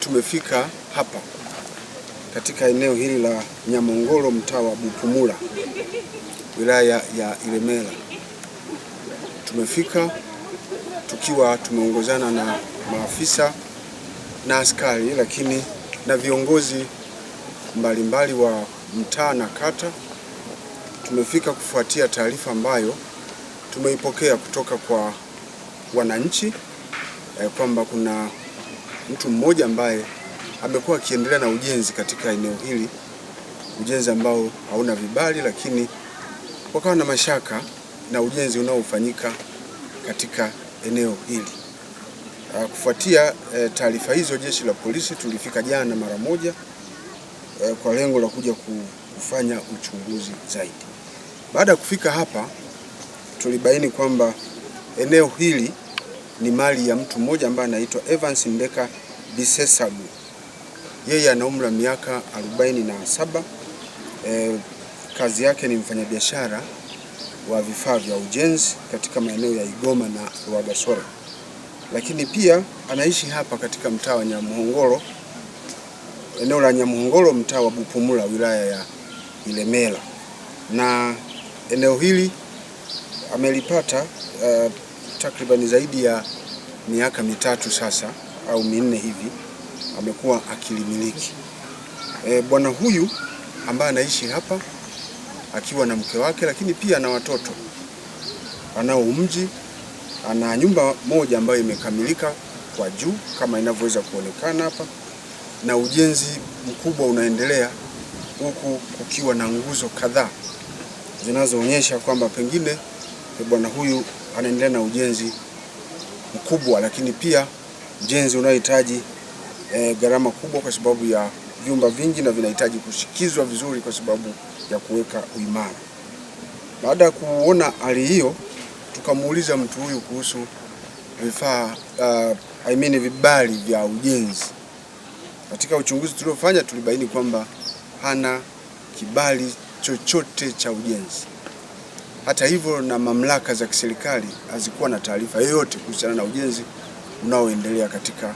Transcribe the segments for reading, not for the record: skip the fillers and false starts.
tumefika hapa katika eneo hili la Nyamhongolo, mtaa wa Bupumula, wilaya ya Ilemela. Tumefika tukiwa tumeongozana na maafisa na askari, lakini na viongozi mbalimbali wa mtaa na kata. Tumefika kufuatia taarifa ambayo tumeipokea kutoka kwa wananchi kwamba kuna mtu mmoja ambaye amekuwa akiendelea na ujenzi katika eneo hili, ujenzi ambao hauna vibali, lakini wakawa na mashaka na ujenzi unaofanyika katika eneo hili. Kufuatia taarifa hizo, jeshi la polisi tulifika jana mara moja kwa lengo la kuja kufanya uchunguzi zaidi. Baada ya kufika hapa, tulibaini kwamba eneo hili ni mali ya mtu mmoja ambaye anaitwa Evans Ndeka Bisesagu. Yeye ana umri wa miaka 47. Kazi yake ni mfanyabiashara wa vifaa vya ujenzi katika maeneo ya Igoma na Rwagasore, lakini pia anaishi hapa katika mtaa wa Nyamhongolo, eneo la Nyamhongolo, mtaa wa Bupumula, wilaya ya Ilemela. Na eneo hili amelipata takriban zaidi ya miaka mitatu sasa au minne hivi amekuwa akilimiliki. Bwana huyu ambaye anaishi hapa akiwa na mke wake, lakini pia na watoto, anao mji, ana nyumba moja ambayo imekamilika kwa juu kama inavyoweza kuonekana hapa, na ujenzi mkubwa unaendelea huku kukiwa na nguzo kadhaa zinazoonyesha kwamba pengine bwana huyu anaendelea na ujenzi mkubwa, lakini pia ujenzi unaohitaji gharama kubwa kwa sababu ya vyumba vingi na vinahitaji kushikizwa vizuri kwa sababu ya kuweka uimara. Baada ya kuona hali hiyo, tukamuuliza mtu huyu kuhusu vifaa vibali vya ujenzi. Katika uchunguzi tuliofanya, tulibaini kwamba hana kibali chochote cha ujenzi. Hata hivyo, na mamlaka za kiserikali hazikuwa na taarifa yoyote kuhusiana na ujenzi unaoendelea katika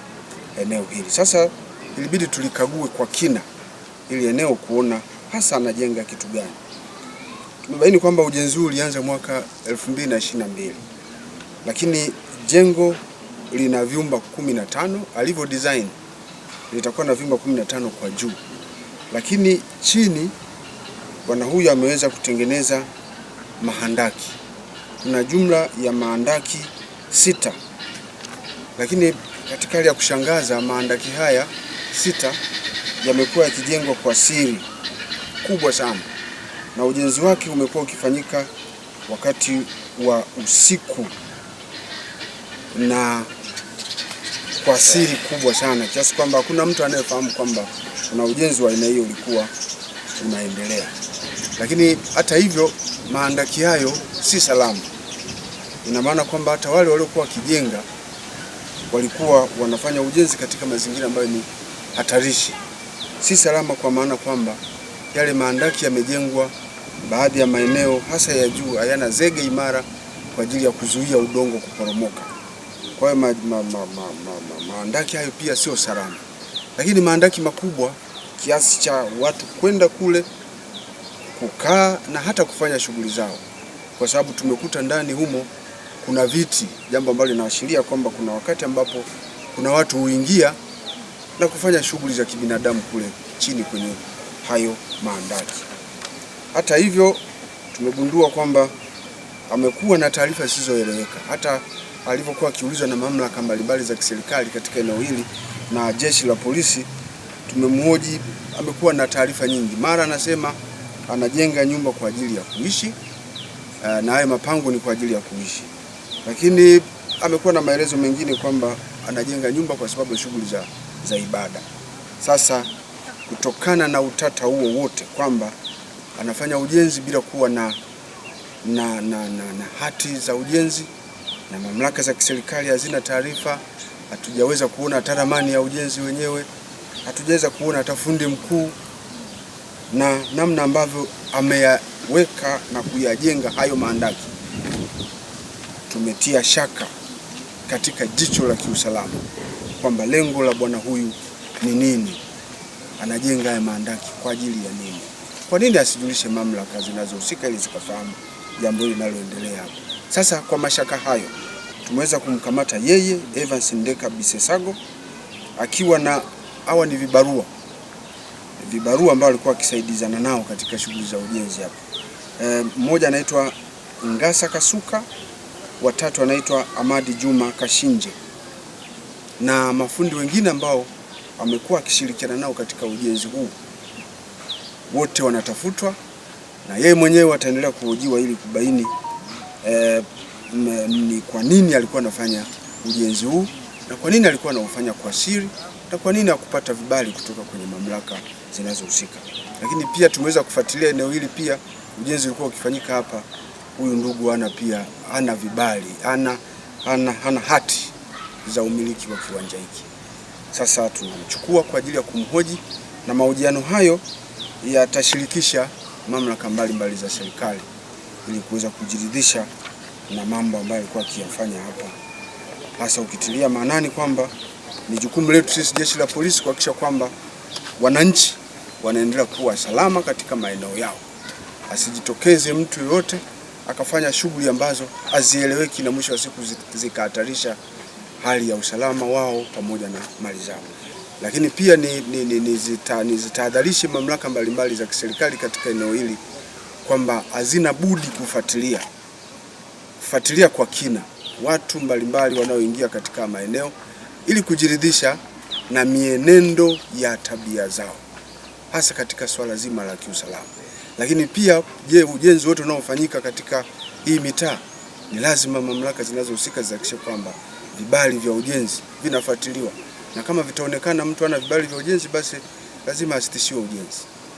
eneo hili. Sasa ilibidi tulikague kwa kina ili eneo kuona hasa anajenga kitu gani. Tumebaini kwamba ujenzi huu ulianza mwaka 2022, lakini jengo lina vyumba 15. Alivyo design litakuwa na vyumba 15 kwa juu, lakini chini bwana huyu ameweza kutengeneza mahandaki. Kuna jumla ya mahandaki 6, lakini katika hali ya kushangaza mahandaki haya 6 yamekuwa yakijengwa kwa siri kubwa sana, na ujenzi wake umekuwa ukifanyika wakati wa usiku na kwa siri kubwa sana, kiasi kwamba hakuna mtu anayefahamu kwamba kuna ujenzi wa aina hiyo ulikuwa unaendelea. Lakini hata hivyo, mahandaki hayo si salama. Ina maana kwamba hata wale waliokuwa wakijenga walikuwa wanafanya ujenzi katika mazingira ambayo ni hatarishi. Si salama kwa maana kwamba yale mahandaki yamejengwa, baadhi ya maeneo hasa ya juu hayana zege imara kwa ajili ya kuzuia udongo kuporomoka. Kwa hiyo mahandaki hayo pia sio salama. Lakini mahandaki makubwa kiasi cha watu kwenda kule kukaa na hata kufanya shughuli zao, kwa sababu tumekuta ndani humo kuna viti, jambo ambalo linaashiria kwamba kuna wakati ambapo kuna watu huingia na kufanya shughuli za kibinadamu kule chini kwenye hayo mahandaki. Hata hivyo, tumegundua kwamba amekuwa na taarifa zisizoeleweka. Hata alivyokuwa akiulizwa na mamlaka mbalimbali za kiserikali katika eneo hili na jeshi la polisi, tumemhoji, amekuwa na taarifa nyingi. Mara anasema anajenga nyumba kwa ajili ya kuishi na haya mapango ni kwa ajili ya kuishi, lakini amekuwa na maelezo mengine kwamba anajenga nyumba kwa sababu ya shughuli za ibada. Sasa kutokana na utata huo wote kwamba anafanya ujenzi bila kuwa na hati za ujenzi na mamlaka za kiserikali hazina taarifa, hatujaweza kuona hata ramani ya ujenzi wenyewe, hatujaweza kuona hata fundi mkuu, na namna ambavyo ameyaweka na kuyajenga hayo mahandaki, tumetia shaka katika jicho la kiusalama kwamba lengo la bwana huyu ni nini, anajenga haya mahandaki kwa ajili ya nini. Kwa nini asijulishe mamlaka zinazohusika ili zikafahamu jambo hili linaloendelea hapa? Sasa kwa mashaka hayo tumeweza kumkamata yeye Evans Ndeka Bisesago akiwa na hawa ni vibarua ambao alikuwa akisaidizana nao katika shughuli za ujenzi hapa. Mmoja anaitwa Ngasa Kasuka, watatu anaitwa Amadi Juma Kashinje, na mafundi wengine ambao amekuwa akishirikiana nao katika ujenzi huu. Wote wanatafutwa na yeye mwenyewe ataendelea kuhojiwa ili kubaini ni kwa nini alikuwa anafanya ujenzi huu na kwa nini alikuwa anaufanya kwa siri na kwa nini hakupata vibali kutoka kwenye mamlaka zinazohusika. Lakini pia tumeweza kufuatilia eneo hili, pia ujenzi ulikuwa ukifanyika hapa. Huyu ndugu hana vibali, hana hati za umiliki wa kiwanja hiki. Sasa tunamchukua kwa ajili ya kumhoji, na mahojiano hayo yatashirikisha mamlaka mbalimbali za serikali ili kuweza kujiridhisha na mambo ambayo alikuwa akiyafanya hapa, hasa ukitilia maanani kwamba ni jukumu letu sisi jeshi la polisi kuhakikisha kwamba wananchi wanaendelea kuwa salama katika maeneo yao. Asijitokeze mtu yoyote akafanya shughuli ambazo hazieleweki na mwisho wa siku zikahatarisha hali ya usalama wao pamoja na mali zao. Lakini pia nizitahadharishe mamlaka mbalimbali za kiserikali katika eneo hili kwamba hazina budi kufuatilia kwa kina watu mbalimbali wanaoingia katika maeneo ili kujiridhisha na mienendo ya tabia zao, hasa katika swala zima la kiusalama. Lakini pia ujenzi wote unaofanyika katika hii mitaa ni lazima mamlaka zinazohusika zihakikishe kwamba vibali vya ujenzi vinafuatiliwa, na kama vitaonekana mtu ana vibali vya ujenzi, basi lazima asitishiwe ujenzi.